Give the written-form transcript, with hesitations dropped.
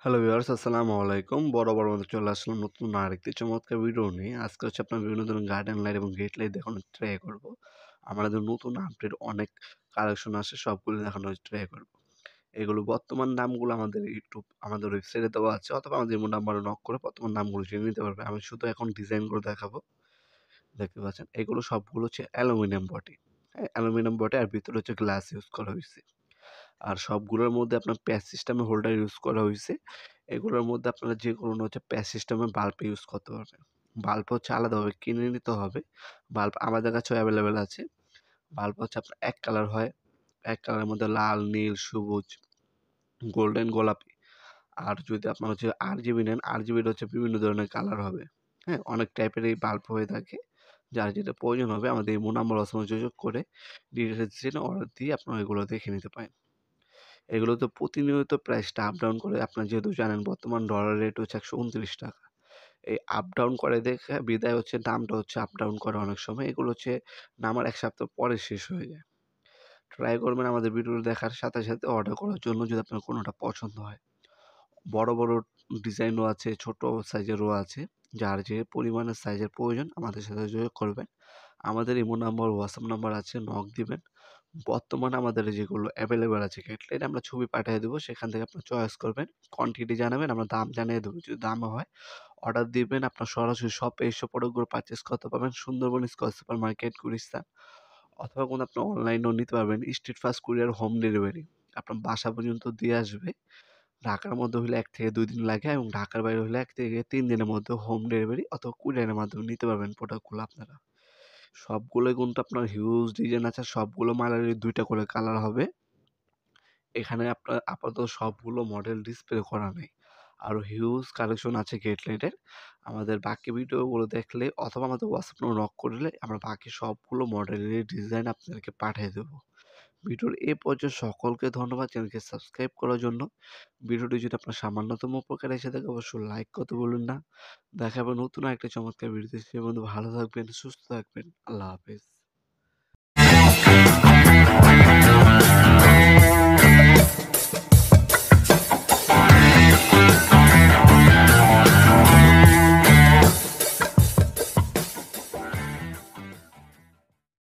Hello viewers, আসসালামু আলাইকুম। বরাবর মতো চলে আসলাম নতুন আরেকটি চমৎকার ভিডিও নিয়ে। আজকে হচ্ছে আপনার বিভিন্ন ধরনের গার্ডেন লাইট এবং গেট লাইট দেখানোর ট্রাই করব। আমাদের নতুন আপডেট অনেক কালেকশন আসে, সবগুলো দেখানোর ট্রাই করব। এগুলো বর্তমান দামগুলো আমাদের আমাদের ওয়েবসাইটে দেওয়া আছে, অথবা আমাদের ইমো নাম্বারে নক করে বর্তমান দামগুলো জেনে নিতে পারবে। আমি শুধু এখন ডিজাইনগুলো দেখাবো। দেখতে পাচ্ছেন, এগুলো সবগুলো হচ্ছে অ্যালুমিনিয়াম বডি। হ্যাঁ, অ্যালুমিনিয়াম বডি আর ভিতরে হচ্ছে গ্লাস ইউজ করা হয়েছে। আর সবগুলোর মধ্যে আপনার প্যাচ সিস্টেমে হোল্ডার ইউজ করা হইছে। এগুলোর মধ্যে আপনারা যেকোনো হচ্ছে প্যাচ সিস্টেমে বাল্ব ইউজ করতে পারবেন। বাল্ব হচ্ছে আলাদাভাবে কিনে নিতে হবে। বাল্ব আমাদের কাছেও অ্যাভেলেবেল আছে। বাল্ব হচ্ছে আপনার এক কালার হয়। এক কালারের মধ্যে লাল, নীল, সবুজ, গোল্ডেন, গোলাপি। আর যদি আপনার হচ্ছে RGB নেন, RGB-র হচ্ছে বিভিন্ন ধরনের কালার হবে। হ্যাঁ? অনেক টাইপের এই বাল্ব হয়ে থাকে। যার যেটা প্রয়োজন হবে আমাদের ইমো নাম্বার অথবা যোগাযোগ করে ডিটেইলস জেনে অর্ডার দিয়ে আপনারা এগুলো দেখে নিতে পারেন। এগুলো তো প্রতিনিয়ত প্রাইসটা আপ ডাউন করে। আপনারা যেহেতু জানেন বর্তমান ডলার রেট হচ্ছে ৳১২৯। এই আপ ডাউন করে দেখে বিধায় হচ্ছে দামটা হচ্ছে আপ ডাউন করে অনেক সময়। এগুলো হচ্ছে নামার ১ সপ্তাহ পরে শেষ হয়ে যায়। ট্রাই করবেন আমাদের ভিডিও দেখার সাথে, সাথে অর্ডার করার জন্য যদি আপনার কোনটা পছন্দ হয়। বড়, বড় ডিজাইনও আছে, ছোট সাইজেরও আছে। যার যে পরিমাণের সাইজের প্রয়োজন আমাদের সাথে যোগাযোগ করবেন। আমাদের ইমো নাম্বার, হোয়াটসঅ্যাপ নাম্বার আছে, নক দিবেন। বর্তমানে আমাদের যেগুলো এভেইলেবল আছে কাটলেট আমরা ছবি পাঠিয়ে দেবো। সেখান থেকে আপনার চয়েস করবেন। কোয়ান্টিটি জানাবেন, আমরা দাম জানিয়ে দেবো। যদি দাম হয় অর্ডার দিবেন। আপনার সরাসরি শপে এসে প্রোডাক্টগুলো পারচেজ করতে পারবেন। Sundarban square super market, Gulistan, অথবা কোনো আপনি অনলাইনেও নিতে পারবেন। Street fast courier home delivery. আপনার বাসা পর্যন্ত দিয়ে আসবে। ঢাকার মধ্যে হলে ১ থেকে ২ দিন লাগে এবং ঢাকার বাইরে হলে ১ থেকে ৩ দিনের মধ্যে হোম ডেলিভারি অথবা কুরিয়ারের মাধ্যমে নিতে পারবেন প্রোডাক্টগুলো আপনারা। সবগুলোই কিন্তু আপনার হিউজ ডিজাইন আছে। সবগুলো মালেরই ২ টা করে কালার হবে। এখানে আপনার আপাতত সবগুলো মডেল ডিসপ্লে করা নেই। আরো হিউজ কালেকশন আছে গেট লাইটের। আমাদের বাকি ভিডিওগুলো দেখলে অথবা আমাদের WhatsApp নক করলে আমরা বাকি সবগুলো মডেলের ডিজাইন আপনাদেরকে পাঠিয়ে দেবো। ভিডিওর এ পর্যায়ে সকলকে ধন্যবাদ চ্যানেলকে সাবস্ক্রাইব করার জন্য। ভিডিওটি যদি আপনার সামান্যতম উপকার এসে থাকে অবশ্যই লাইক করতে ভুলবেন না। দেখা হবে নতুন আরেকটা চমৎকার ভিডিওতে। সে পর্যন্ত ভালো থাকবেন, সুস্থ থাকবেন। আল্লাহ হাফেজ।